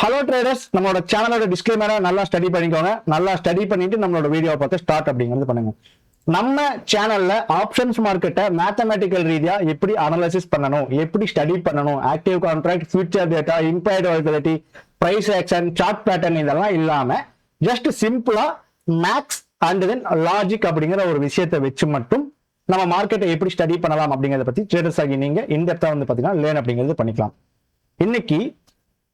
Hello traders, நம்மளோட சேனலோட டிஸ்க்ளைமரை நல்லா ஸ்டடி பண்ணிக்கோங்க. நல்லா ஸ்டடி பண்ணிட்டு நம்மளோட வீடியோவை பார்த்து ஸ்டார்ட் அப்படிங்கிறது பண்ணுங்க. நம்ம சேனல்ல ஆப்ஷன்ஸ் மார்க்கெட்டை மேத்தமெட்டிக்கல் ரீதியா எப்படி அனலைசிஸ் பண்ணணும், எப்படி ஸ்டடி பண்ணணும், active contract, future data, implied volatility, price action, chart pattern இதெல்லாம் இல்லாம ஜஸ்ட் சிம்பிளா மேக்ஸ் அண்ட் தென் லாஜிக் அப்படிங்கிற ஒரு விஷயத்தை வச்சு மட்டும் நம்ம மார்க்கெட்டை எப்படி ஸ்டடி பண்ணலாம் அப்படிங்கிறத பத்தி ட்ரேடர்ஸ் ஆகி நீங்க இன்டெப்தா வந்து பாத்தீங்கன்னா லேர்ன் அப்படிங்கிறது பண்ணிக்கலாம். இன்னைக்கு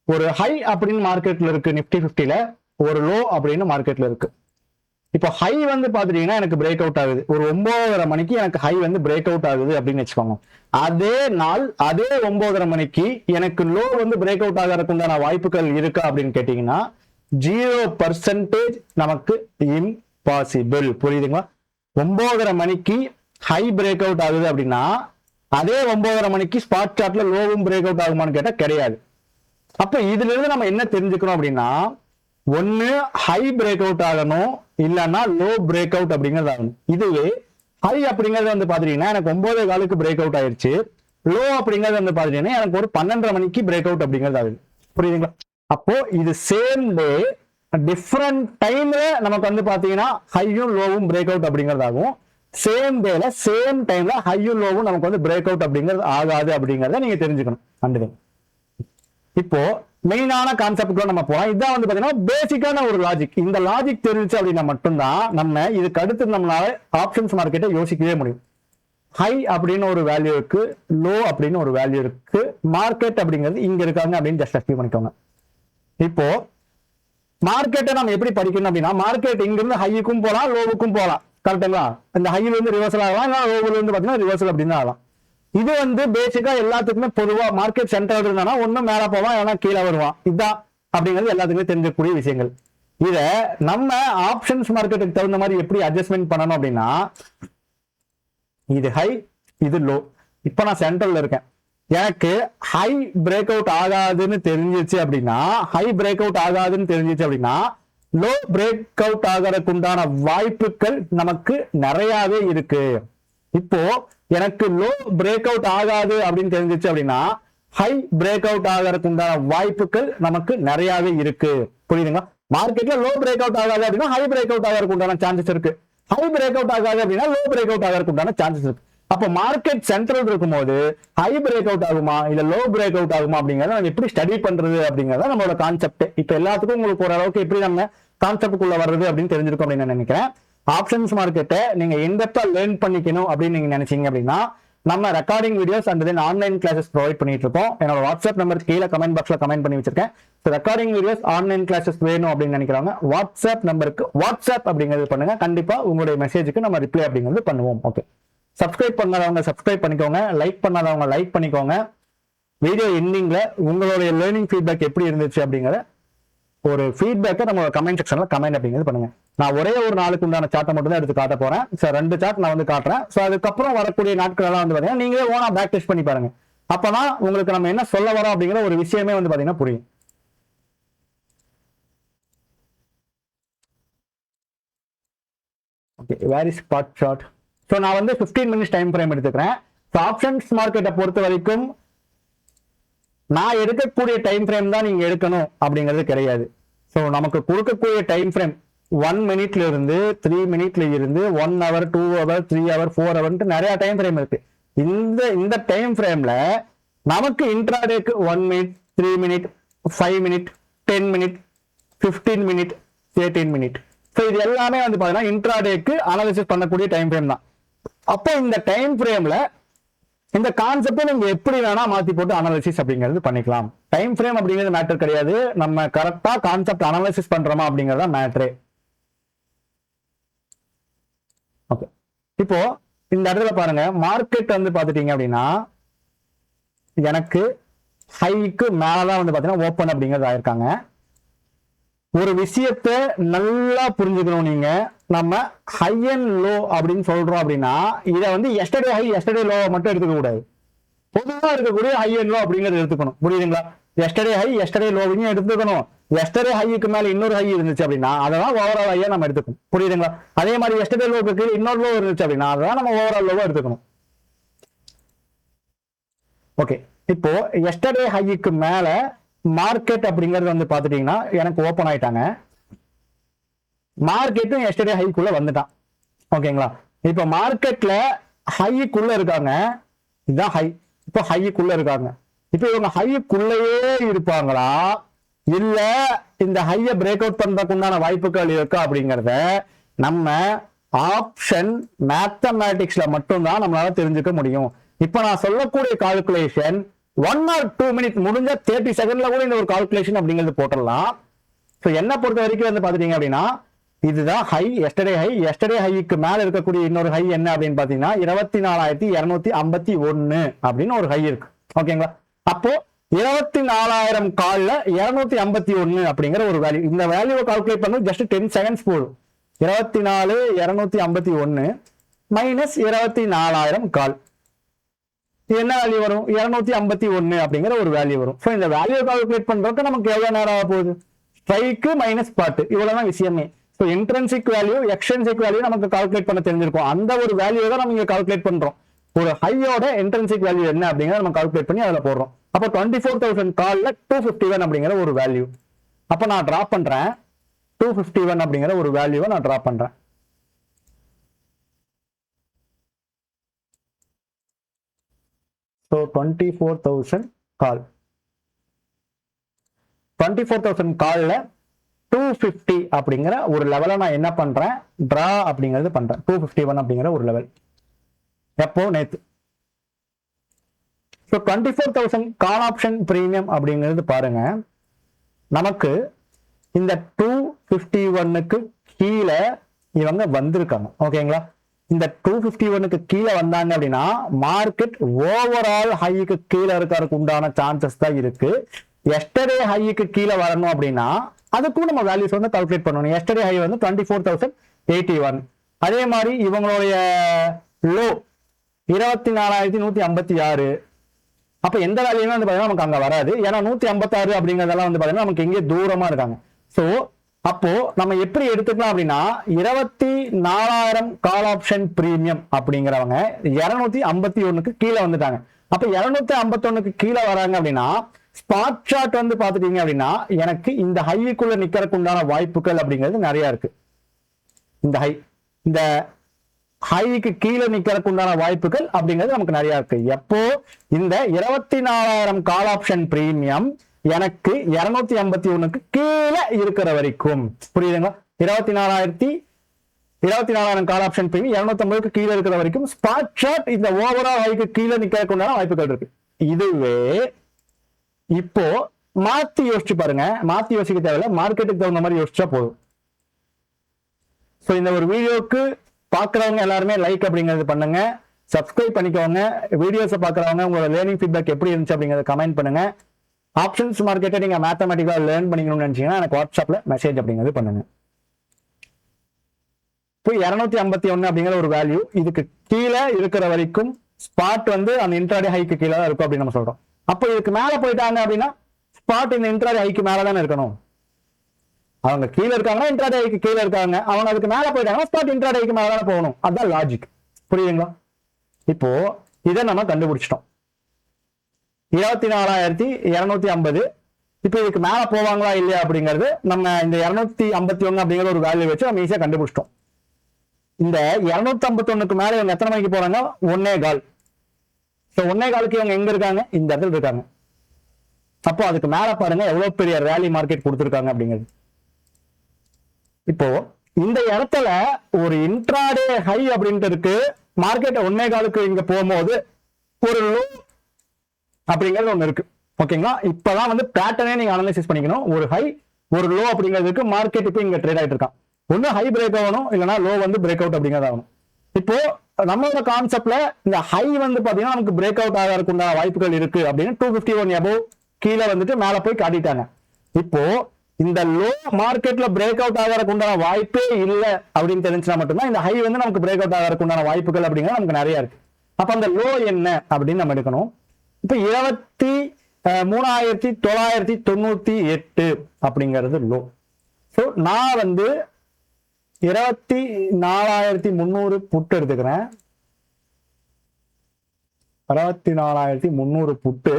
ஒரு ஹை அப்படின்னு மார்க்கெட்ல இருக்கு, நிப்டி 50ல ஒரு லோ அப்படின்னு மார்க்கெட்ல இருக்கு. இப்போ ஹை வந்து பாத்துட்டீங்கன்னா எனக்கு பிரேக் அவுட் ஆகுது, ஒரு 9:30 மணிக்கு எனக்கு ஹை வந்து பிரேக் அவுட் ஆகுது அப்படின்னு வச்சுக்கோங்க. அதே நாள் அதே 9:30 மணிக்கு எனக்கு லோ வந்து பிரேக் அவுட் ஆகிறதுக்கு உண்டான வாய்ப்புகள் இருக்கா அப்படின்னு கேட்டீங்கன்னா 0% நமக்கு இம்பாசிபிள். புரியுதுங்களா? 9:30 மணிக்கு ஹை பிரேக் அவுட் ஆகுது அப்படின்னா அதே 9:30 மணிக்கு ஸ்பாட் சார்ட்ல லோவும் பிரேக் அவுட் ஆகுமான்னு கேட்டா கிடையாது. அப்ப இதுல இருந்து நம்ம என்ன தெரிஞ்சுக்கணும் அப்படின்னா, ஒன்னு ஹை பிரேக் அவுட் ஆகணும், இல்லைன்னா லோ பிரேக் அவுட் அப்படிங்கிறது ஆகணும். இதுவே ஹை அப்படிங்கிறது வந்து பாத்தீங்கன்னா எனக்கு 9:15 பிரேக் அவுட் ஆயிடுச்சு, லோ அப்படிங்கிறது வந்து பாத்தீங்கன்னா எனக்கு ஒரு 12:30 மணிக்கு பிரேக் அவுட் அப்படிங்கிறது ஆகுது. புரியுதுங்களா? அப்போ இது சேம் டே டிஃப்ரெண்ட் டைம்ல நமக்கு வந்து பாத்தீங்கன்னா ஹையும் லோவும் பிரேக் அவுட் அப்படிங்கிறது ஆகும். சேம் டேல சேம் டைம்ல ஹையும் லோவும் நமக்கு வந்து பிரேக் அவுட் அப்படிங்கிறது ஆகாது அப்படிங்கறத நீங்க தெரிஞ்சுக்கணும். கண்டிப்பா இப்போ மெயினான கான்செப்ட்ல நம்ம போலாம். இதான் வந்து பாத்தீங்கன்னா பேசிக்கான ஒரு லாஜிக். இந்த லாஜிக் தெரிஞ்சு அப்படின்னா மட்டும்தான் நம்ம இதுக்கு அடுத்து நம்மளால ஆப்ஷன்ஸ் மார்க்கெட்டை யோசிக்கவே முடியும். ஹை அப்படின்னு ஒரு வேல்யூ இருக்கு, லோ அப்படின்னு ஒரு வேல்யூ இருக்கு, மார்க்கெட் அப்படிங்கிறது இங்க இருக்காங்க அப்படின்னு ஜஸ்ட் அக்செப்ட் பண்ணிக்கோங்க. இப்போ மார்க்கெட்டை நம்ம எப்படி படிக்கணும் அப்படின்னா, மார்க்கெட் இங்க இருந்து ஹைக்கும் போகலாம், லோவுக்கும் போகலாம். கரெக்டுங்களா? இந்த ஹைல இருந்து ரிவர்சல் ஆகலாம், லோவுல இருந்து பாத்தீங்கன்னா ரிவர்சல் அப்படின்னு ஆகலாம். இது வந்து பேசிக்கா எல்லாத்துக்குமே பொதுவா மார்க்கெட் சென்டர் இருந்தானா ஒன்னும் மேல போவான், இல்லைன்னா கீழே வருவான். இதுதான் அப்படிங்கிறது எல்லாத்துக்குமே தெரிஞ்சக்கூடிய விஷயங்கள். இத நம்ம ஆப்ஷன்ஸ் மார்க்கெட்டுக்கு தகுந்த மாதிரி எப்படி அட்ஜஸ்ட்மெண்ட் பண்ணணும் அப்படின்னா, இது ஹை, இது லோ. இப்ப நான் சென்டர்ல இருக்கேன், எனக்கு ஹை பிரேக் அவுட் ஆகாதுன்னு தெரிஞ்சிச்சு அப்படின்னா, ஹை பிரேக் அவுட் ஆகாதுன்னு தெரிஞ்சிச்சு அப்படின்னா லோ பிரேக் அவுட் ஆகிறதுக்கு உண்டான வாய்ப்புகள் நமக்கு நிறையவே இருக்கு. இப்போ எனக்கு லோ பிரேக் அவுட் ஆகாது அப்படின்னு தெரிஞ்சிச்சு அப்படின்னா ஹை பிரேக் அவுட் ஆகிறதுக்கு உண்டான வாய்ப்புகள் நமக்கு நிறையவே இருக்கு. புரியுதுங்களா? மார்க்கெட்ல லோ பிரேக் அவுட் ஆகாது அப்படின்னா ஹை பிரேக் அவுட் ஆகிறதுக்கு உண்டான சான்சஸ் இருக்கு, ஹை பிரேக் அவுட் ஆகாது அப்படின்னா லோ பிரேக் அவுட் ஆகிறதுக்கு உண்டான சான்சஸ் இருக்கு. அப்ப மார்க்கெட் சென்ட்ரல் இருக்கும்போது ஹை பிரேக் அவுட் ஆகுமா இல்ல லோ பிரேக் அவுட் ஆகுமா அப்படிங்கறத நம்ம எப்படி ஸ்டடி பண்றது அப்படிங்கறத நம்மளோட கான்செப்ட். இப்ப எல்லாத்துக்கும் உங்களுக்கு ஓரளவுக்கு எப்படி நம்ம கான்செப்டுக்குள்ள வர்றது அப்படின்னு தெரிஞ்சிருக்கும் அப்படின்னு நான் நினைக்கிறேன். ஆப்ஷன்ஸ் மார்க்கெட்டை நீங்க இன்டெப்தா லேர்ன் பண்ணிக்கணும் அப்படின்னு நீங்க நினைச்சீங்க அப்படின்னா நம்ம recording videos and then online classes provide பண்ணிட்டு இருக்கோம். என்னோட வாட்ஸ்அப் நம்பர் கீழே கமெண்ட் பாக்ஸ்ல கமெண்ட் பண்ணி வச்சிருக்கேன். ரெக்கார்டிங் வீடியோஸ் ஆன்லைன் கிளாஸஸ் வேணும் அப்படின்னு நினைக்கிறவங்க வாட்ஸ்அப் நம்பருக்கு வாட்ஸ்அப் அப்படிங்கிறது பண்ணுங்க. கண்டிப்பா உங்களுடைய மெசேஜுக்கு நம்ம ரிப்ளை அப்படிங்கிறது பண்ணுவோம். ஓகே, சப்ஸ்கிரைப் பண்ணாதவங்க சப்ஸ்கிரைப் பண்ணிக்கோங்க, லைக் பண்ணாதவங்க லைக் பண்ணிக்கோங்க. வீடியோ எண்டிங்ல உங்களுடைய லேர்னிங் ஃபீட்பேக் எப்படி இருந்துச்சு அப்படிங்கிற ஒரு ஃபீட்பேக்கை நம்ம கமெண்ட் செக்ஷன்ல கமெண்ட் அப்படிங்கிறது பண்ணுங்க. நான் ஒரே ஒரு நாளுக்கு உண்டான சார்ட்டை மட்டும் தான் எடுத்து காட்ட போறேன். ஸோ 2 சார்ட் நான் வந்து காட்டுறேன். ஸோ அதுக்கப்புறம் வரக்கூடிய நாட்கள் எல்லாம் வந்து பாத்தீங்கன்னா நீங்களே ஓனா பேக் டெஸ்ட் பண்ணி பாருங்க. அப்பதான் உங்களுக்கு நம்ம என்ன சொல்ல வரோம் அப்படிங்கிற ஒரு விஷயமே வந்து பாத்தீங்கன்னா புரியும். Okay, where is spot chart. So நான் வந்து 15 மினிட்ஸ் டைம் ஃப்ரேம் எடுத்துக்கிறேன். ஸோ ஆப்ஷன்ஸ் மார்க்கெட்டை பொறுத்த வரைக்கும் நான் எடுக்கக்கூடிய டைம் ஃப்ரேம் தான் நீங்க எடுக்கணும் அப்படிங்கிறது கிடையாது. ஸோ நமக்கு கொடுக்கக்கூடிய டைம் ஃப்ரேம் 1 மினிட்ல இருந்து 3 மினிட்ல இருந்து 1 ஹவர் 2 ஹவர் 3 ஹவர் 4 ஹவர் நிறைய டைம் ஃப்ரேம் இருக்கு. இந்த டைம் ஃப்ரேம்ல நமக்கு இன்ட்ராடேக்கு 1 minute, 3 minute, 5 minute, 10 minute, 15 minute, 18 minute. So இது எல்லாமே வந்து பாத்தீங்கன்னா இன்ட்ராடேக்கு அனாலிசிஸ் பண்ணக்கூடிய டைம் ஃப்ரேம் தான். அப்போ இந்த டைம் ஃப்ரேம்ல இந்த கான்செப்டை நீங்க எப்படி வேணா மாத்தி போட்டு அனாலிசிஸ் அப்படிங்கிறது பண்ணிக்கலாம். டைம் ஃப்ரேம் அப்படிங்கிறது மேட்டர் கிடையாது, நம்ம கரெக்டா கான்செப்ட் அனாலிசிஸ் பண்றோமா அப்படிங்கறத மேட்டரே. ஓகே, இப்போ இந்த இடத்துல பாருங்க, மார்க்கெட் வந்து பாத்துட்டீங்க அப்படின்னா எனக்கு ஹைக்கு மேலதான் வந்து பாத்தீங்கன்னா ஓப்பன் அப்படிங்கிறது ஆயிருக்காங்க. ஒரு விஷயத்தை நல்லா புரிஞ்சுக்கணும் நீங்க. நம்ம ஹை அண்ட் லோ அப்படின்னு சொல்றோம் அப்படின்னா இதை வந்து எஸ்டர்டே ஹை எஸ்டர்டே லோ மட்டும் எடுத்துக்க கூடாது, பொதுவா இருக்கக்கூடிய ஹை அண்ட் லோ அப்படிங்கிறது எடுத்துக்கணும். புரியுதுங்களா? எஸ்டர்டே ஹை எஸ்டர்டே லோவையும் எடுத்துக்கணும். எஸ்டர்டே ஹைக்கு மேல இன்னொரு ஹை இருந்துச்சு அப்படின்னா அதான் ஓவரால் ஹையா நம்ம எடுத்துக்கணும். புரியுதுங்களா? அதே மாதிரி எஸ்டர்டே லோக்கு கீழே இன்னொரு லோ இருந்துச்சு அப்படின்னா அதான் நம்ம ஓவரால் லோவா எடுத்துக்கணும். ஓகே, இப்போ எஸ்டர்டே ஹைக்கு மேல மார்க்கெட் அப்படிங்கிறது வந்து பாத்துட்டீங்கன்னா எனக்கு ஓபன் ஆயிட்டாங்க. மார்க்கெட்டும் எஸ்டர்டே ஹைக்குள்ள வந்துட்டான். ஓகேங்களா? இப்ப மார்க்கெட்ல ஹைக்குள்ள இருக்காங்க. இதுதான் ஹை. இப்ப ஹைக்குள்ள இருக்காங்க. இப்ப இவங்க ஹைக்குள்ளேயே இருப்பாங்களா இல்ல இந்த ஹைய பிரேக் அவுட் பண்றதுக்கு உண்டான வாய்ப்புகள் இருக்கா அப்படிங்கறத நம்ம ஆப்ஷன் மேத்தமேட்டிக்ஸ்ல மட்டும்தான் நம்மளால தெரிஞ்சுக்க முடியும். இப்ப நான் சொல்லக்கூடிய கால்குலேஷன் 1 or 2 minutes முடிஞ்ச 30 செகண்ட்ல கூட இந்த ஒரு கால்குலேஷன் அப்படிங்கிறது போட்டுடலாம். என்ன பொறுத்த வரைக்கும் வந்து பாத்துட்டீங்க அப்படின்னா இதுதான் ஹை, எஸ்டர்டே ஹைக்கு மேல இருக்கக்கூடிய இன்னொரு ஹை என்ன அப்படின்னு பாத்தீங்கன்னா 24,251 அப்படின்னு ஒரு ஹை இருக்கு. ஓகேங்களா? அப்போ 24,000 கால்ல 251 அப்படிங்கிற ஒரு வேல்யூ. இந்த வேல்யூவை கால்குலேட் பண்ண ஜஸ்ட் 10 செகண்ட்ஸ் போதும். 24,251 மைனஸ் 24,000 கால் என்ன வேல்யூ வரும்? 251 அப்படிங்கிற ஒரு வேல்யூ வரும். இந்த வேல்யூ கால்குலேட் பண்றதுக்கு நமக்கு எவ்வளவு நேரம் ஆக போகுது? ஸ்ட்ரைக்கு மைனஸ் ஸ்பாட், இவ்வளவுதான் விஷயமே. இன்ட்ரின்சிக் வேல்யூ, எக்ஸ்ட்ரின்சிக் வேல்யூ நமக்கு கால்குலேட் பண்ண தெரிஞ்சிருக்கும். அந்த ஒரு வேல்யூ தான் நம்ம இங்க கால்குலேட் பண்றோம். ஒரு ஹையோட இன்ட்ரின்சிக் வேல்யூ என்ன அப்படிங்கறத நம்ம கால்குலேட் பண்ணி அதுல போடுறோம். அப்ப 24,000 கால்ல 251 அப்படிங்கிற ஒரு வேல்யூ. அப்ப நான் டிரா பண்றேன் 251 அப்படிங்கிற ஒரு வேல்யூவை நான் டிரா பண்றேன். So 24,000 கால், 24,000 கால்ல 250 அப்படிங்கிற ஒரு லெவலை நான் என்ன பண்றேன்? டிரா அப்படிங்கிறது பண்றேன். 251 அப்படிங்கிற ஒரு லெவல் எப்போ? நேத்து. 24,000 கால் ஆப்ஷன் பிரீமியம் அப்படிங்கிறது பாருங்க, நமக்கு இந்த 251க்கு கீழே இவங்க வந்திருக்காங்க. ஓகேங்களா? இந்த 251க்கு கீழே வந்தாங்க அப்படின்னா மார்க்கெட் ஓவரால் ஹைக்கு கீழே இருக்கிறதுக்கு உண்டான சான்சஸ் தான் இருக்கு. எஸ்டர்டே ஹைக்கு கீழே வரணும் அப்படின்னா அதுக்கும் நம்ம வேல்யூஸ் வந்து கால்குலேட் பண்ணணும். எஸ்டர்டே ஹை வந்து 24,081. அதே மாதிரி இவங்களுடைய லோ 24,156. அப்ப எந்த வேல்யூமே வந்து பாத்தீங்கன்னா நமக்கு அங்க வராது. ஏன்னா 156 அப்படிங்கறதெல்லாம் வந்து பாத்தீங்கன்னா நமக்கு எங்கே தூரமா இருக்காங்க. சோ அப்போ நம்ம எப்படி எடுத்துக்கலாம் அப்படின்னா 24,000 கால் ஆப்ஷன் பிரீமியம் அப்படிங்கிறவங்க 251க்கு கீழே வந்துட்டாங்க. அப்ப 251க்கு கீழே வராங்க அப்படின்னா ஸ்பாட் சார்ட் வந்து பாத்துட்டீங்க அப்படின்னா எனக்கு இந்த ஹைக்குள்ள நிக்கிறதுக்கு உண்டான வாய்ப்புகள் அப்படிங்கிறது நிறைய இருக்கு. இந்த ஹைக்கு கீழே நிக்கிறதுக்கு உண்டான வாய்ப்புகள் அப்படிங்கிறது நமக்கு நிறைய இருக்கு. எப்போ? இந்த 24,000 கால் ஆப்ஷன் பிரீமியம் எனக்கு 251க்கு கீழே இருக்கிற வரைக்கும். புரியுதுங்களா? 24,000 கால் ஆப்ஷன் பிரீமியம் 250க்கு கீழே இருக்கிற வரைக்கும் ஸ்பாட் சார்ட் இந்த ஓவரால் ஹைக்கு கீழே நிக்கிறதுக்கு உண்டான வாய்ப்புகள் இருக்கு. இதுவே இப்போ மாத்தி யோசிச்சு பாருங்க. மாத்தி யோசிக்க தேவையில்ல, மார்க்கெட்டுக்கு தகுந்த மாதிரி யோசிச்சா போதும். இந்த ஒரு வீடியோக்கு பாக்குறவங்க எல்லாருமே லைக் அப்படிங்கிறது பண்ணுங்க, சப்ஸ்கிரைப் பண்ணிக்கோங்க. வீடியோஸை பாக்குறவங்க உங்களோட லேர்னிங் ஃபீட்பேக் எப்படி இருந்துச்சு அப்படிங்கறத கமெண்ட் பண்ணுங்க. ஆப்ஷன்ஸ் மார்க்கெட்டை நீங்க மேத்தமெட்டிக்கா லேர்ன் பண்ணிக்கணும்னு நினைச்சீங்கன்னா எனக்கு வாட்ஸ்அப்ல மெசேஜ் அப்படிங்கிறது பண்ணுங்க. இப்போ 251 அப்படிங்கிற ஒரு வேல்யூ இதுக்கு கீழே இருக்கிற வரைக்கும் ஸ்பாட் வந்து அந்த இன்ட்ராடே ஹைக்கு கீழே தான் இருக்கும் அப்படின்னு நம்ம சொல்றோம். அப்போ இதுக்கு மேல போயிட்டாங்க அப்படின்னா ஸ்பாட் இந்த இன்ட்ராடே ஹைக்கு மேலதானே இருக்கணும். அவங்க கீழே இருக்காங்கன்னா இன்ட்ராடே ஹைக்கு கீழே இருக்காங்க, அவங்க அதுக்கு மேல போயிட்டாங்கன்னா ஸ்பாட் இன்ட்ராடே ஹைக்கு மேலதானே போகணும். அதுதான் லாஜிக். புரியுதுங்களா? இப்போ இதை நம்ம கண்டுபிடிச்சிட்டோம். 24,250. இப்போ இதுக்கு மேல போவாங்களா இல்லையா அப்படிங்கிறது நம்ம இந்த 251 அப்படிங்கிற ஒரு வேல்யூ வச்சு நம்ம ஈஸியா கண்டுபிடிச்சிட்டோம். இந்த 251க்கு மேல இவங்க எத்தனை மணிக்கு போறாங்க? 1.25. 1.25க்கு இவங்க எங்க இருக்காங்க? இந்த இடத்துல இருக்காங்க. அப்போ அதுக்கு மேல பாருங்க எவ்வளவு பெரிய ரேலி மார்க்கெட் கொடுத்துருக்காங்க அப்படிங்கிறது. இப்போ இந்த இடத்துல ஒரு இன்ட்ராடே ஹை அப்படின்ட்டு இருக்கு. மார்க்கெட் 1.25க்கு இங்க போகும்போது ஒரு லோ அப்படிங்கிறது ஒண்ணு இருக்கு. ஓகேங்களா? இப்பதான் வந்து பேட்டர்னே நீங்க அனலைசிஸ் பண்ணிக்கணும். ஒரு ஹை ஒரு லோ அப்படிங்கிறதுக்கு மார்க்கெட் இப்போ இங்க ட்ரேட் ஆயிட்டு இருக்கான். ஒண்ணு ஹை பிரேக் ஆகணும், இல்லைன்னா லோ வந்து பிரேக் அவுட் அப்படிங்கிறது ஆகணும். இப்போ நம்மளோட கான்செப்ட்ல இந்த ஹை வந்து பாத்தீங்கன்னா நமக்கு பிரேக் அவுட் ஆகிறதுக்கு உண்டான வாய்ப்புகள் இருக்கு அப்படின்னு 251 அபோவ் கீழே வந்துட்டு மேல போய் காட்டிட்டாங்க. இப்போ இந்த லோ மார்க்கெட்ல பிரேக் அவுட் ஆகிறதுக்கு உண்டான வாய்ப்பே இல்லை அப்படின்னு தெரிஞ்சுனா மட்டும்தான் இந்த ஹை வந்து நமக்கு பிரேக் அவுட் ஆகிறதுக்கு உண்டான வாய்ப்புகள் அப்படிங்கிறது நமக்கு நிறைய இருக்கு. அப்ப அந்த லோ என்ன அப்படின்னு நம்ம எடுக்கணும். இப்ப 23,998 அப்படிங்கிறது லோ. ஸோ நான் வந்து 24,300 புட்டு எடுத்துக்கிறேன். 24,300 புட்டு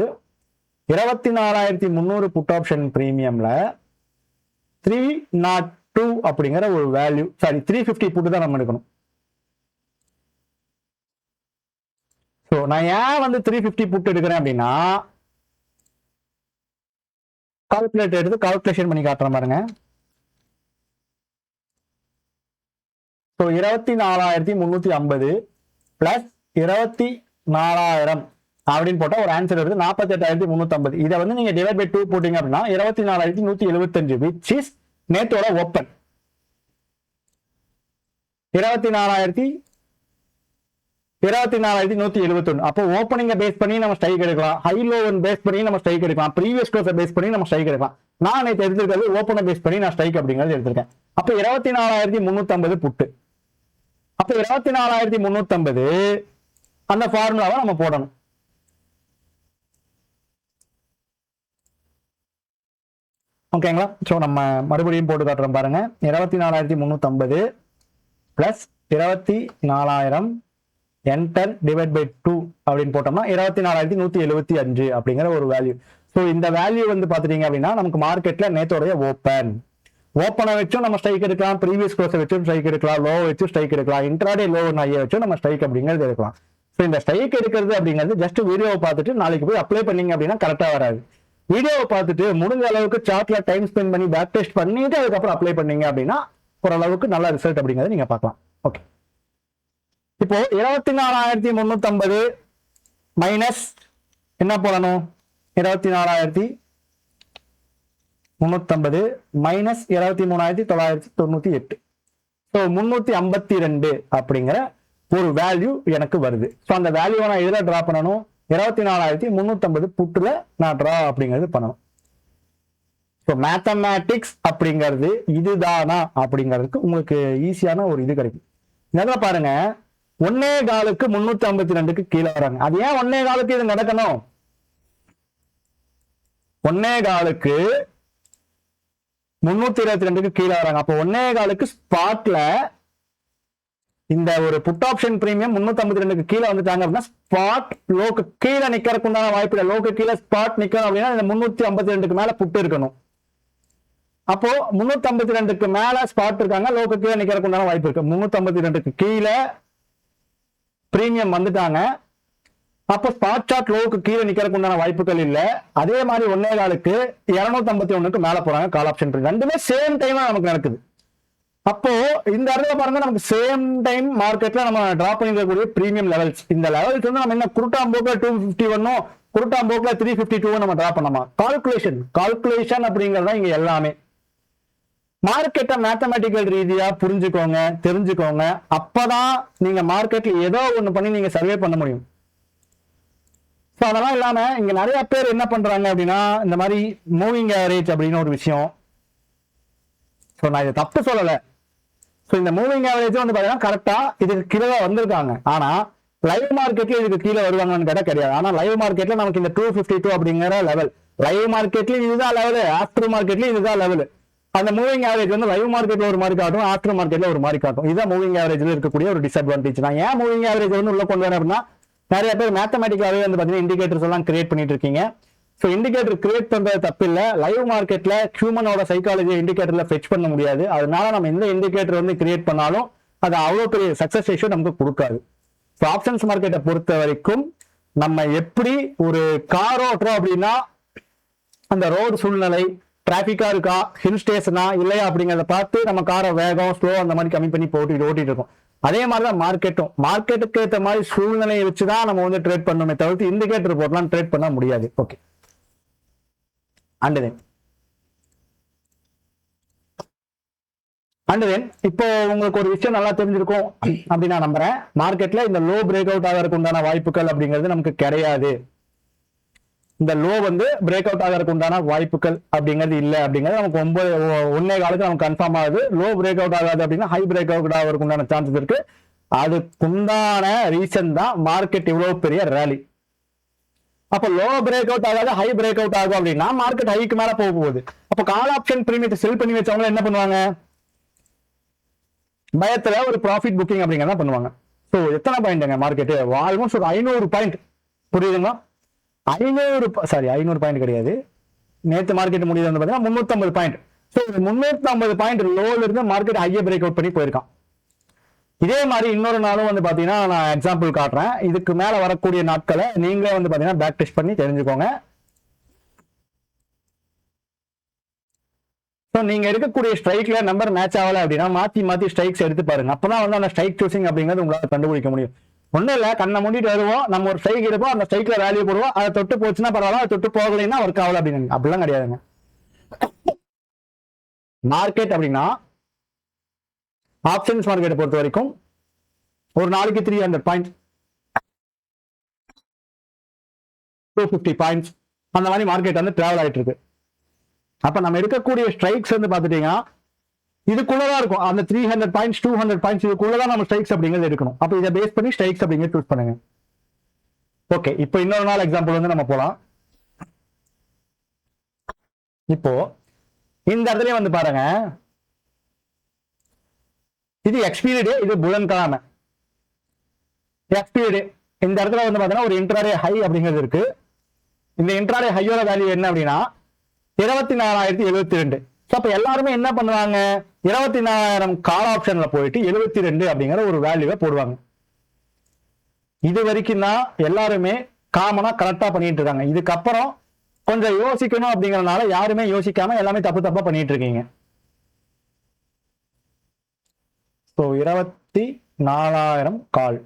24,300 புட் ஆப்ஷன் பிரீமியம்ல 302 அப்படிங்கிற ஒரு வேல்யூ, சாரி 350 புட்டு தான் நம்ம எடுக்கணும். ஸோ நான் ஏன் வந்து 350 புட்டு எடுக்கிறேன் அப்படின்னா, கால்குலேட்டர் எடுத்து கால்குலேஷன் பண்ணி காட்டுறேன் பாருங்க. ஸோ 24,350 பிளஸ் 24,000 அப்படின்னு போட்டா ஒரு ஆன்சர் வருது 48,350. இதை வந்து நீங்க டிவைட் பை 2 போட்டீங்க அப்படின்னா 24,175, விச் இஸ் நேத்தோட ஓப்பன். 24,171. அப்போ ஓப்பனிங்க பேஸ் பண்ணி நம்ம ஸ்ட்ரைக் எடுக்கலாம், ஹை லோவன் பேஸ் பண்ணி நம்ம ஸ்ட்ரைக் எடுக்கலாம், ப்ரீவியஸ் க்ளோஸை பேஸ் பண்ணி நம்ம ஸ்ட்ரைக் எடுக்கலாம். நான் நேற்று எடுத்திருக்கிறது ஓப்பனை பேஸ் பண்ணி நான் ஸ்ட்ரைக் அப்படிங்கிறது எடுத்திருக்கேன். அப்போ 24,350 புட்டு. அப்போ 24,350 அந்த ஃபார்முலாவை நம்ம போடணும். ஓகேங்களா? ஸோ நம்ம மறுபடியும் போட்டு காட்டுறோம் பாருங்க. 24,350 பிளஸ் 24,000 என்டர் டிவைட் பை 2 அப்படின்னு போட்டோம்னா 24,175 அப்படிங்கிற ஒரு வேல்யூ. ஸோ இந்த வேல்யூ வந்து பாத்துட்டீங்க அப்படின்னா நமக்கு மார்க்கெட்ல நேத்தோடைய ஓப்பனை வச்சும் நம்ம ஸ்ட்ரைக் எடுக்கலாம், ப்ரீவியஸ் க்ளோஸை வச்சும் ஸ்ட்ரைக் எடுக்கலாம், லோ வச்சும் ஸ்ட்ரைக் எடுக்கலாம், இன்ட்ராடே லோ ஐயா வச்சும் நம்ம ஸ்ட்ரைக் அப்படிங்கிறது எடுக்கலாம். ஸோ இந்த ஸ்ட்ரைக் எடுக்கிறது அப்படிங்கிறது ஜஸ்ட் வீடியோவை பார்த்துட்டு நாளைக்கு போய் அப்ளை பண்ணீங்க அப்படின்னா கரெக்டா வராது. வீடியோவை பார்த்துட்டு முடிஞ்ச அளவுக்கு சார்ட்ல டைம் ஸ்பெண்ட் பண்ணி பேக் டெஸ்ட் பண்ணிட்டு அதுக்கப்புறம் அப்ளை பண்ணீங்க அப்படின்னா ஓரளவுக்கு நல்ல ரிசல்ட் அப்படிங்கறத நீங்க பார்க்கலாம். ஓகே, இப்போ 24,350 மைனஸ் என்ன போடணும், 24,350 மைனஸ் 23,998, ஸோ 352 அப்படிங்கிற ஒரு வேல்யூ எனக்கு வருது. ஸோ அந்த வேல்யூவை நான் எதில் டிரா பண்ணணும், 24,350 புட்டுல நான் டிரா அப்படிங்கிறது பண்ணணும். ஸோ மேத்தமேட்டிக்ஸ் அப்படிங்கிறது இதுதானா அப்படிங்கிறதுக்கு உங்களுக்கு ஈஸியான ஒரு இது கிடைக்கும். இதில் பாருங்க, 1.4க்கு 352க்கு கீழே வராங்க. அது ஏன் 1.4க்கு இது நடக்கணும், 1.4க்கு 322க்கு கீழே வராங்க. அப்போ 1.4க்கு ஸ்பாட்ல இந்த ஒரு புட் ஆப்ஷன் பிரீமியம் 352க்கு கீழே வந்துட்டாங்க அப்படின்னா ஸ்பாட் லோக்கு கீழே நிக்கிறதுக்கு உண்டான வாய்ப்பு இல்லை. லோக்கு கீழே ஸ்பாட் நிக்கணும் அப்படின்னா இந்த 352க்கு மேல புட்டு இருக்கணும். அப்போ 352க்கு மேல ஸ்பாட் இருக்காங்க, லோக்கு கீழே நிக்கிறதுக்கு உண்டான வாய்ப்பு இருக்கு. 352க்கு கீழே பிரீமியம் வந்துட்டாங்க, அப்போ ஸ்பாட் சார்ட் லோக்கு கீழே நிக்கிறதுக்கு உண்டான வாய்ப்புகள் இல்ல. அதே மாதிரி 1.4க்கு 251க்கு மேல போறாங்க கால் ஆப்ஷன் பிரீமியம். ரெண்டுமே சேம் டைமா நமக்கு நடக்குது. அப்போ இந்த இடத்துல பாருங்க, நமக்கு சேம் டைம் மார்க்கெட்ல நம்ம டிராப் பண்ணிருக்கக்கூடிய பிரீமியம் லெவல்ஸ், இந்த லெவல்ஸ் வந்து நம்ம என்ன குருட்டாம்போக்குல 251 குருட்டாம்போக்குல 352 நம்ம டிராப் பண்ணாமா, கால்குலேஷன் அப்படிங்கறத இங்க எல்லாமே. மார்க்கெட்டை மேத்தமேட்டிக்கல் ரீதியா புரிஞ்சுக்கோங்க, தெரிஞ்சுக்கோங்க. அப்பதான் நீங்க மார்க்கெட்ல ஏதோ ஒண்ணு பண்ணி நீங்க சர்வே பண்ண முடியும். ஸோ அதெல்லாம் இல்லாம இங்க நிறைய பேர் என்ன பண்றாங்க அப்படின்னா, இந்த மாதிரி மூவிங் ஆவரேஜ் அப்படின்னு ஒரு விஷயம். ஸோ நான் இதை தப்பு சொல்லலை. ஸோ இந்த மூவிங் ஆவரேஜ் வந்து பாத்தீங்கன்னா கரெக்டா இதுக்கு கீழே வந்திருக்காங்க. ஆனா லைவ் மார்க்கெட்ல இதுக்கு கீழே வருவாங்கன்னு கேட்டா கிடையாது. ஆனா லைவ் மார்க்கெட்ல நமக்கு இந்த 252 அப்படிங்கிற லெவல், லைவ் மார்க்கெட்ல இதுதான் லெவல், ஆஃப்டர் மார்க்கெட்ல இதுதான் லெவல். அந்த மூவிங் ஆவரேஜ் வந்து லைவ் மார்க்கெட்ல ஒரு மாதிரி காட்டும், ஆஃப்டர் மார்க்கெட்ல ஒரு மாதிரி காட்டும். இதுதான் மூவிங் ஆவரேஜ்ல இருக்கக்கூடிய ஒரு டிஸ்அட்வான்டேஜ். நான் ஏன் மூவிங் ஆவரேஜ் வந்து உள்ள கொண்டு வரேன் அப்படின்னா, நிறைய பேர் மேத்தமேட்டிக்காவே வந்து பாத்தீங்கன்னா இண்டிகேட்டர்ஸ் எல்லாம் கிரியேட் பண்ணிட்டு இருக்கீங்க. ஸோ இண்டிகேட்டர் கிரியேட் பண்றது தப்பு இல்லை. லைவ் மார்க்கெட்ல ஹியூமனோட சைக்காலஜி இண்டிகேட்டர்ல ஃபெச் பண்ண முடியாது. அதனால நம்ம எந்த இண்டிகேட்டர் வந்து கிரியேட் பண்ணாலும் அது அவ்வளோ பெரிய சக்சஸ் ரேஷியோ நமக்கு கொடுக்காது. ஸோ ஆப்ஷன்ஸ் மார்க்கெட்டை பொறுத்த வரைக்கும் நம்ம எப்படி ஒரு கார் ஓட்டுறோம் அப்படின்னா அந்த ரோடு சூழ்நிலை, டிராபிக்கா இருக்கா, ஹில் ஸ்டேஷனா இல்லையா அப்படிங்கிறத பார்த்து நம்ம காரை வேகம் ஸ்லோ அந்த மாதிரி கம்மி பண்ணி ஓட்டிட்டு இருக்கோம். அதே மாதிரிதான் மார்க்கெட்டுக்கு ஏற்ற மாதிரி சூழ்நிலையை வச்சுதான் நம்ம வந்து ட்ரேட் பண்ணணுமே தவிர்த்து இண்டிகேட்டர் போட்டலாம் ட்ரேட் பண்ண முடியாது. ஓகே, அண்ட் தென் இப்போ உங்களுக்கு ஒரு விஷயம் நல்லா தெரிஞ்சிருக்கும் அப்படின்னு நான் நம்புறேன். மார்க்கெட்ல இந்த லோ பிரேக் அவுட் ஆகிறதுக்கு உண்டான வாய்ப்புகள் அப்படிங்கிறது நமக்கு கிடையாது. இந்த லோ வந்து பிரேக் அவுட் ஆகிறதுக்கு உண்டான வாய்ப்புகள் அப்படிங்கிறது இல்லை அப்படிங்கிறது நமக்கு 1.4க்கு நமக்கு கன்ஃபார்ம் ஆகுது. லோ பிரேக் அவுட் ஆகாது அப்படின்னா ஹை பிரேக் அவுட் ஆகிறதுக்கு உண்டான சான்சஸ் இருக்கு. அதுக்குண்டான ரீசன் தான் மார்க்கெட் இவ்வளவு பெரிய ரேலி. அப்ப லோ பிரேக் அவுட் ஆகாது, ஹை பிரேக் அவுட் ஆகும் அப்படின்னா மார்க்கெட் ஹைக்கு மேல போக போகுது. அப்ப கால் ஆப்ஷன் பிரீமியத்தை செல் பண்ணி வச்சவங்க என்ன பண்ணுவாங்க, பயத்துல ஒரு ப்ராஃபிட் புக்கிங் அப்படிங்கிறத பண்ணுவாங்க. ஸோ எத்தனை பாயிண்ட்ங்க மார்க்கெட், ஆல்மோஸ்ட் ஒரு 500 பாயிண்ட், புரியுதுங்களா? 500 பாயிண்ட் கிடையாது, நேற்று மார்க்கெட் முடிவு வந்து பார்த்தீங்கன்னா 350 பாயிண்ட். ஸோ 350 பாயிண்ட் லோல இருந்து மார்க்கெட் ஹையை பிரேக் அவுட் பண்ணி போயிருக்கான். இதே மாதிரி இன்னொரு நாளும் வந்து பாத்தீங்கன்னா நான் எக்ஸாம்பிள் காட்டுறேன். இதுக்கு மேல வரக்கூடிய நாட்களை நீங்களே வந்து பாத்தீங்கன்னா பேக் டெஸ்ட் பண்ணி தெரிஞ்சுக்கோங்க. ஸோ நீங்க இருக்கக்கூடிய ஸ்ட்ரைக்ல நம்பர் மேட்ச் ஆகல அப்படின்னா மாத்தி ஸ்ட்ரைக்ஸ் எடுத்து பாருங்க. அப்பதான் வந்து அந்த ஸ்ட்ரைக் சூசிங் அப்படிங்கிறது உங்களால கண்டுபிடிக்க முடியும். ஒன்னும் இல்ல, கண்ணை மூடிட்டு வருவோம், நம்ம ஒரு ஸ்ட்ரைக் எடுப்போம், அந்த ஸ்ட்ரைக்ல வேல்யூ போடுவோம், அதை தொட்டு போச்சுன்னா பரவாயில்ல, அதை தொட்டு போகலைன்னா ஒர்க் ஆகல அப்படின்னு. அப்படிலாம் கிடையாதுங்க. மார்க்கெட் அப்படின்னா ஆப்ஷன்ஸ் மார்க்கெட்டை பொறுத்த வரைக்கும் ஒரு நாளைக்கு 300 பாயிண்ட்ஸ், 250 பாயிண்ட்ஸ் அந்த மாதிரி மார்க்கெட் வந்து டிராவல் ஆயிட்டு இருக்கு. அப்ப நம்ம எடுக்கக்கூடிய ஸ்ட்ரைக்ஸ் வந்து பாத்துட்டீங்கன்னா இதுக்குள்ளதான் இருக்கும். அந்த 300 பாயிண்ட்ஸ் 200 பாயிண்ட்ஸ் இதுக்குள்ளதான் நம்ம ஸ்ட்ரைக்ஸ் அப்படிங்கிறது எடுக்கணும். அப்ப இதை பேஸ் பண்ணி ஸ்ட்ரைக்ஸ் அப்படிங்கிறது சூஸ் பண்ணுங்க. ஓகே, இப்போ இன்னொரு நாள் எக்ஸாம்பிள் வந்து நம்ம போலாம். இப்போ இந்த இடத்துல வந்து பாருங்க, இது எக்ஸ்பீரி டே, இது புதன்கிழமை. எக்ஸ்பீரி டே இந்த இடத்துல வந்து பாத்தீங்கன்னா ஒரு இன்ட்ராடே ஹை அப்படிங்கிறது இருக்கு. இந்த இன்ட்ராடே ஹையோட வேல்யூ என்ன அப்படின்னா 24,072. அப்ப எல்லாருமே என்ன பண்ணுவாங்க, 24,000 கால் ஆப்ஷன்ல போயிட்டு 72 அப்படிங்கிற ஒரு வேல்யூவை போடுவாங்க. இது வரைக்கும் தான் எல்லாருமே காமனா கரெக்டா பண்ணிட்டு இருக்காங்க. இதுக்கப்புறம் கொஞ்சம் யோசிக்கணும் அப்படிங்கறதுனால யாருமே யோசிக்காம எல்லாமே தப்பா பண்ணிட்டு இருக்கீங்க. 24,000 கால்.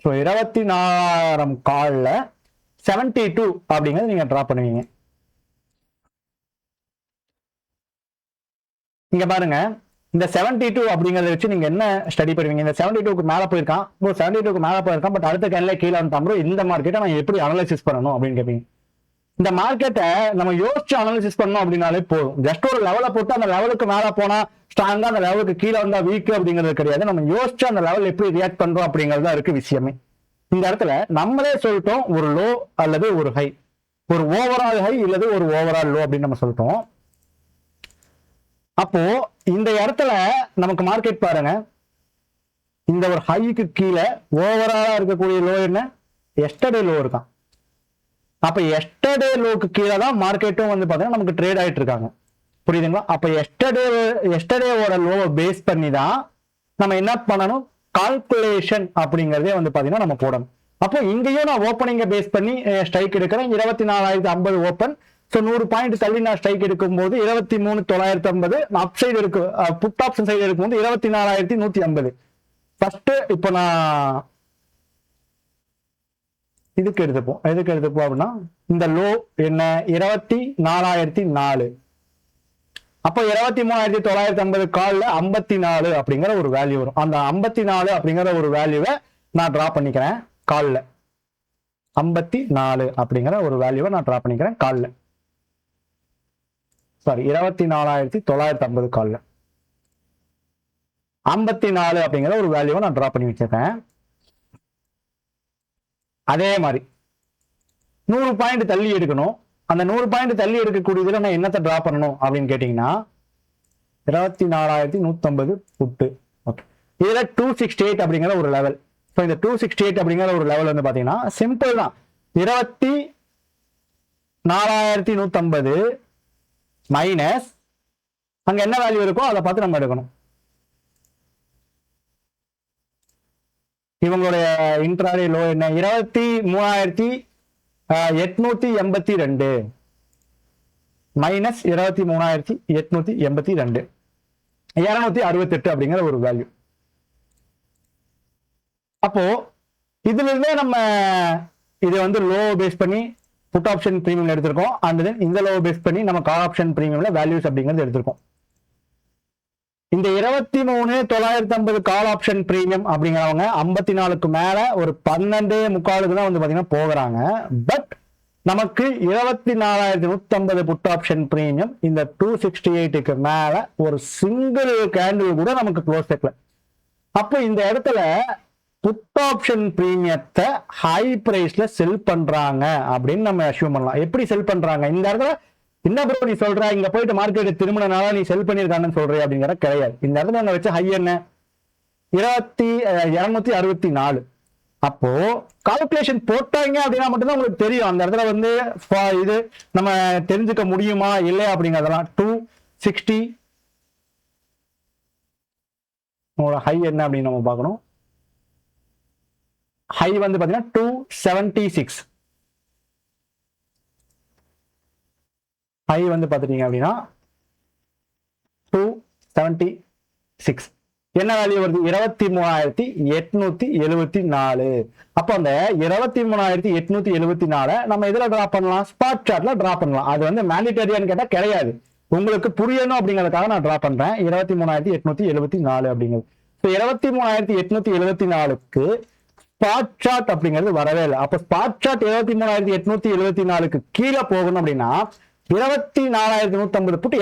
24,000 கால்ல 72 அப்படிங்கறது நீங்க டிரா பண்ணுவீங்க. இங்க பாருங்க, இந்த 72 அப்படிங்கறத வச்சு நீங்க என்ன ஸ்டடி பண்ணுவீங்க? இந்த 72க்கு மேல போயிருக்கான், 72க்கு மேல போயிருக்கான், பட் அடுத்த கேன்ல கீழே வந்து இந்த மார்க்கெட்டை நான் எப்படி அனலைசிஸ் பண்ணணும் அப்படின்னு கேட்பீங்க. இந்த மார்க்கெட்டை நம்ம யோசிச்சு அனாலிசிஸ் பண்ணோம் அப்படின்னாலே போதும். ஜஸ்ட் ஒரு லெவலை போட்டு அந்த லெவலுக்கு மேல போனா ஸ்ட்ராங்கா, அந்த லெவலுக்கு கீழே வந்தா வீக் அப்படிங்கிறது கிடையாது. நம்ம யோசிச்சு அந்த லெவல் எப்படி ரியாக்ட் பண்றோம் அப்படிங்கிறது தான் இருக்கு விஷயமே. இந்த இடத்துல நம்மளே சொல்லிட்டோம் ஒரு லோ அல்லது ஒரு ஹை, ஒரு ஓவரால் ஹை இல்லது ஒரு ஓவரால் லோ அப்படின்னு நம்ம சொல்லிட்டோம். அப்போ இந்த இடத்துல நமக்கு மார்க்கெட் பாருங்க, இந்த ஒரு ஹைக்கு கீழே ஓவராலா இருக்கக்கூடிய லோ என்ன, எஸ்டர்டே லோ இருக்கான். அப்ப எஸ்டர்டே லோக்கு கீழே தான் மார்க்கெட்டும் வந்து பாத்தீங்கன்னா நமக்கு ட்ரேட் ஆயிட்டு இருக்காங்க. புரியுதுங்களா? அப்ப எஸ்டர்டேவோட லோவை பேஸ் பண்ணி தான் நம்ம என்ன பண்ணணும், கால்குலேஷன் அப்படிங்கறதே வந்து பாத்தீங்கன்னா நம்ம போடணும். அப்போ இங்கேயும் நான் ஓப்பனிங்கை பேஸ் பண்ணி ஸ்ட்ரைக் எடுக்கிறேன். 24,050 ஓப்பன். ஸோ 100 பாயிண்ட் தள்ளி நான் ஸ்ட்ரைக் எடுக்கும் போது 23,950 அப் சைடு இருக்கு, புட் ஆப்ஷன் சைடு இருக்கும்போது 24,150. ஃபர்ஸ்ட் இப்போ நான் இதுக்கு எடுத்துப்போம் அப்படின்னா இந்த லோ என்ன 24,004. அப்போ 23,950 கால்ல 54 அப்படிங்கிற ஒரு வேல்யூ வரும். அந்த 54 அப்படிங்கிற ஒரு வேல்யூவை நான் டிரா பண்ணிக்கிறேன் கால்ல. 54 அப்படிங்கிற ஒரு வேல்யூவை நான் டிரா பண்ணிக்கிறேன் கால்ல. சாரி, 24,950 கால்ல 54 அப்படிங்கிற ஒரு வேல்யூவை நான் டிரா பண்ணி வச்சிருக்கேன். அதே மாதிரி 100 பாயிண்ட் தள்ளி எடுக்கணும். அந்த 100 பாயிண்ட் தள்ளி எடுக்கக்கூடியதுல நான் என்னத்தை டிரா பண்ணணும் அப்படின்னு கேட்டீங்கன்னா 24,150 புட்டு. ஓகே, இதுல 268 அப்படிங்கிற ஒரு லெவல். ஸோ இந்த 268 அப்படிங்கிற ஒரு லெவல் வந்து பாத்தீங்கன்னா சிம்பிள் தான். 24,150 மைனஸ் அங்க என்ன வேல்யூ இருக்கோ அதை பார்த்து நம்ம எடுக்கணும். இவங்களுடைய இன்ட்ராடே லோ என்ன 23,882 மைனஸ் 23,882 268 அப்படிங்கிற ஒரு வேல்யூ. அப்போ இதுல இருந்தே நம்ம இது வந்து லோ பேஸ் பண்ணி புட் ஆப்ஷன் பிரீமியம் எடுத்திருக்கோம். அண்ட் தென் இந்த லோ பேஸ் பண்ணி நம்ம கால் ஆப்ஷன் பிரீமியம்ல வேல்யூஸ் அப்படிங்கிறது எடுத்திருக்கோம். இந்த 23,950 கால் ஆப்ஷன் பிரீமியம் அப்படிங்கிறவங்க 54க்கு மேல ஒரு 12.75 தான் வந்து பாத்தீங்கன்னா போகிறாங்க. பட் நமக்கு 24,150 புட் ஆப்ஷன் பிரீமியம் இந்த 268க்கு மேல ஒரு சிங்கிள் கேண்டில் கூட நமக்கு க்ளோஸ் செக்ல. அப்போ இந்த இடத்துல புட் ஆப்ஷன் பிரீமியத்தை ஹை பிரைஸ்ல செல் பண்றாங்க அப்படின்னு நம்ம அஸ்யூம் பண்ணலாம். எப்படி செல் பண்றாங்க இந்த இடத்துல? என்ன ப்ரோ நீ சொல்ற, இங்க போயிட்டு மார்க்கெட் திரும்பினால நீ செல் பண்ணிருக்கான்னு சொல்ற அப்படிங்கிற கிடையாது. இந்த இடத்துல நாங்க வச்ச ஹை என்ன 264. அப்போ கால்குலேஷன் போட்டாங்க அப்படின்னா மட்டும்தான் உங்களுக்கு தெரியும் அந்த இடத்துல வந்து இது நம்ம தெரிஞ்சுக்க முடியுமா இல்லையா அப்படிங்கறதெல்லாம். 260 ஹை என்ன அப்படின்னு நம்ம பார்க்கணும். ஹை வந்து பாத்தீங்கன்னா 276. ஹை வந்து பாத்துட்டீங்க அப்படின்னா 276. என்ன வேல்யூ வருது? 23,874. அப்போ அந்த 23,874 நம்ம இதுல டிரா பண்ணலாம், ஸ்பாட் சார்ட்ல டிரா பண்ணலாம். அது வந்து மேண்டிட்டரியான்னு கேட்டா கிடையாது, உங்களுக்கு புரியணும் அப்படிங்கிறதுக்காக நான் டிரா பண்றேன். 23,874 அப்படிங்கிறது. 23,874க்கு ஸ்பாட் சார்ட் அப்படிங்கிறது வரவே இல்லை. அப்ப ஸ்பாட் சார்ட் 23,874க்கு கீழே போகணும் அப்படின்னா 24,150 புட்டு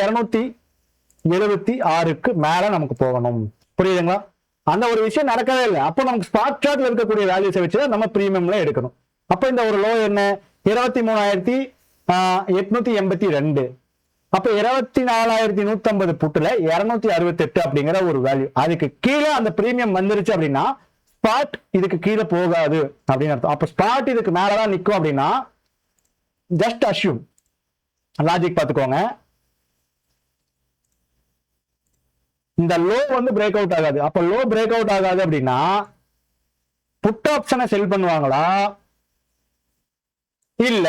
276க்கு மேல நமக்கு போகணும். புரியுதுங்களா? அந்த ஒரு விஷயம் நடக்கவே இல்லை. அப்போ நமக்கு ஸ்பாட் சார்ட்ல இருக்கக்கூடிய வேல்யூஸை வச்சு நம்ம பிரீமியம்ல எடுக்கணும். அப்ப இந்த ஒரு லோ என்ன? 23,882. அப்ப 24,150 புட்டுல 268 அப்படிங்கிற ஒரு வேல்யூ. அதுக்கு கீழே அந்த பிரீமியம் வந்துருச்சு அப்படின்னா ஸ்பாட் இதுக்கு கீழே போகாது அப்படின்னு அர்த்தம். அப்ப ஸ்பாட் இதுக்கு மேலதான் நிற்கும் அப்படின்னா ஜஸ்ட் அஷ்யூம், லாஜிக் பார்த்துக்கோங்க. இந்த லோ வந்து பிரேக் அவுட் ஆகாது. அப்ப லோ பிரேக் அவுட் ஆகாது அப்படின்னா புட் ஆப்ஷனை செல் பண்ணுவாங்களா இல்ல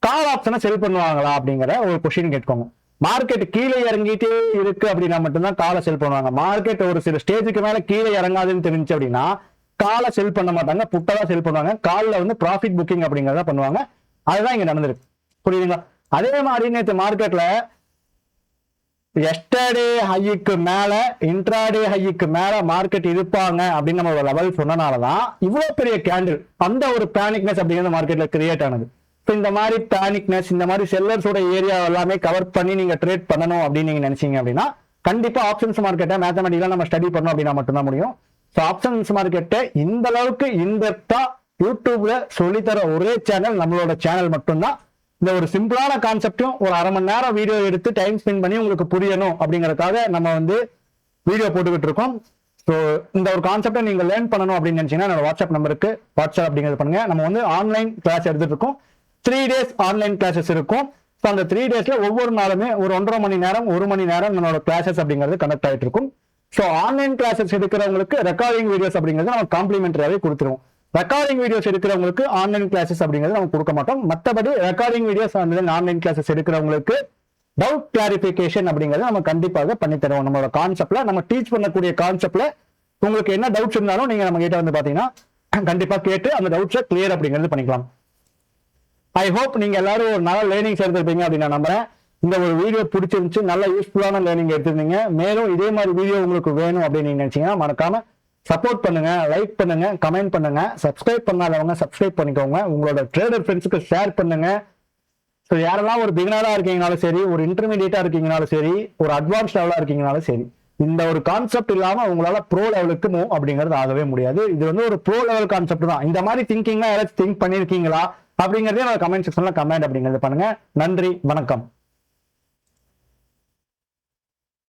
கால் ஆப்ஷனை செல் பண்ணுவாங்களா அப்படிங்கிற ஒரு கொஸ்டின் கேட்கோங்க. மார்க்கெட் கீழே இறங்கிட்டே இருக்கு அப்படின்னா மட்டும்தான் காலை செல் பண்ணுவாங்க. மார்க்கெட் ஒரு சில ஸ்டேஜுக்கு மேல கீழே இறங்காதுன்னு தெரிஞ்சு அப்படின்னா காலை செல் பண்ண மாட்டாங்க, புட்டை தான் செல் பண்ணுவாங்க. காலில் வந்து ப்ராஃபிட் புக்கிங் அப்படிங்கிறத பண்ணுவாங்க. அதுதான் இங்க நடந்திருக்கு. புரியுதுங்களா? அதே மாதிரி நேற்று மார்க்கெட்ல எஸ்டர்டே ஹைக்கு மேல இன்ட்ராடே ஹைக்கு மேல மார்க்கெட் இருப்பாங்க அப்படின்னு நம்ம ஒரு லெவல் சொன்னனாலதான் இவ்வளவு பெரிய கேண்டில், அந்த ஒரு பேனிக்னஸ் அப்படிங்கிறது மார்க்கெட்ல கிரியேட் ஆனது. இந்த மாதிரி பேனிக்னஸ், இந்த மாதிரி செல்லர்ஸோட ஏரியா எல்லாமே கவர் பண்ணி நீங்க ட்ரேட் பண்ணணும் அப்படின்னு நீங்க நினைச்சீங்க அப்படின்னா கண்டிப்பா ஆப்ஷன்ஸ் மார்க்கெட்டை மேத்தமெட்டிக்கலா நம்ம ஸ்டடி பண்ணோம் அப்படின்னா மட்டும்தான் முடியும். ஸோ ஆப்ஷன்ஸ் மார்க்கெட்டை இந்த அளவுக்கு இன்டெப்தா யூடியூப்ல சொல்லித்தர ஒரே சேனல் நம்மளோட சேனல் மட்டும்தான். இந்த ஒரு சிம்பிளான கான்செப்டும் ஒரு அரை மணி நேரம் வீடியோ எடுத்து டைம் ஸ்பெண்ட் பண்ணி உங்களுக்கு புரியணும் அப்படிங்கறதுக்காக நம்ம வந்து வீடியோ போட்டுக்கிட்டு இருக்கோம். ஸோ இந்த ஒரு கான்செப்டை நீங்க லேர்ன் பண்ணணும் அப்படின்னு நினைச்சீங்கன்னா என்னோட வாட்ஸ்அப் நம்பருக்கு வாட்ஸ்அப் அப்படிங்கிறது பண்ணுங்க. நம்ம வந்து ஆன்லைன் கிளாஸ் எடுத்துட்டு இருக்கோம். 3 days ஆன்லைன் கிளாஸஸ் இருக்கும். ஸோ அந்த 3 daysல ஒவ்வொரு நாளுமே ஒரு 1.5 மணி நேரம் 1 மணி நேரம் நம்மளோட கிளாஸஸ் அப்படிங்கிறது கனெக்ட் ஆயிட்டு இருக்கும். ஸோ ஆன்லைன் கிளாஸஸ் எடுக்கிறவங்களுக்கு ரெக்கார்டிங் வீடியோஸ் அப்படிங்கிறது நம்ம காம்ப்ளிமெண்டரியாவே கொடுத்துருவோம். ரெக்கார்டிங் வீடியோஸ் எடுக்கிறவங்களுக்கு ஆன்லைன் கிளாஸஸ் அப்படிங்கிறது நம்ம கொடுக்க மாட்டோம். மற்றபடி ரெக்கார்டிங் வீடியோஸ் ஆன்லைன் கிளாஸஸ் எடுக்கிறவங்களுக்கு டவுட் கிளாரிபிகேஷன் அப்படிங்கிறது நம்ம கண்டிப்பாக பண்ணி தருவோம். நம்மளோட கான்செப்ட்ல நம்ம டீச் பண்ணக்கூடிய கான்செப்ட்ல உங்களுக்கு என்ன டவுட்ஸ் இருந்தாலும் நீங்க நம்ம கிட்ட வந்து பாத்தீங்கன்னா கண்டிப்பா கேட்டு அந்த டவுட்ஸை கிளியர் அப்படிங்கிறது பண்ணிக்கலாம். ஐ ஹோப் நீங்க எல்லாரும் ஒரு நல்ல லேர்னிங்ஸ் எடுத்திருப்பீங்க அப்படின்னு நான் நம்புறேன். இந்த ஒரு வீடியோ பிடிச்சிருந்துச்சு, நல்ல யூஸ்ஃபுல்லான லேர்னிங் எடுத்திருந்தீங்க. மேலும் இதே மாதிரி வீடியோ உங்களுக்கு வேணும் அப்படின்னு நீங்க நினைச்சீங்கன்னா மறக்காம சப்போர்ட் பண்ணுங்க, லைக் பண்ணுங்க, கமெண்ட் பண்ணுங்க. சப்ஸ்கிரைப் பண்ணாதவங்க சப்ஸ்கிரைப் பண்ணிக்கோங்க. உங்களோட ட்ரேடர் ஃப்ரெண்ட்ஸுக்கு ஷேர் பண்ணுங்க. ஸோ யாரெல்லாம் ஒரு பிகினரா இருக்கீங்கனாலும் சரி, ஒரு இன்டர்மீடியேட்டா இருக்கீங்கனாலும் சரி, ஒரு அட்வான்ஸ் லெவலா இருக்கீங்கனாலும் சரி, இந்த ஒரு கான்செப்ட் இல்லாம உங்களால ப்ரோ லெவலுக்கு மூவ் அப்படிங்கிறது ஆகவே முடியாது. இது வந்து ஒரு ப்ரோ லெவல் கான்செப்ட் தான். இந்த மாதிரி திங்கிங்லாம் யாராச்சும் திங்க் பண்ணிருக்கீங்களா அப்படிங்கறதே நான் கமெண்ட் செக்ஷன்ல கமெண்ட் அப்படிங்கிறது பண்ணுங்க. நன்றி, வணக்கம்.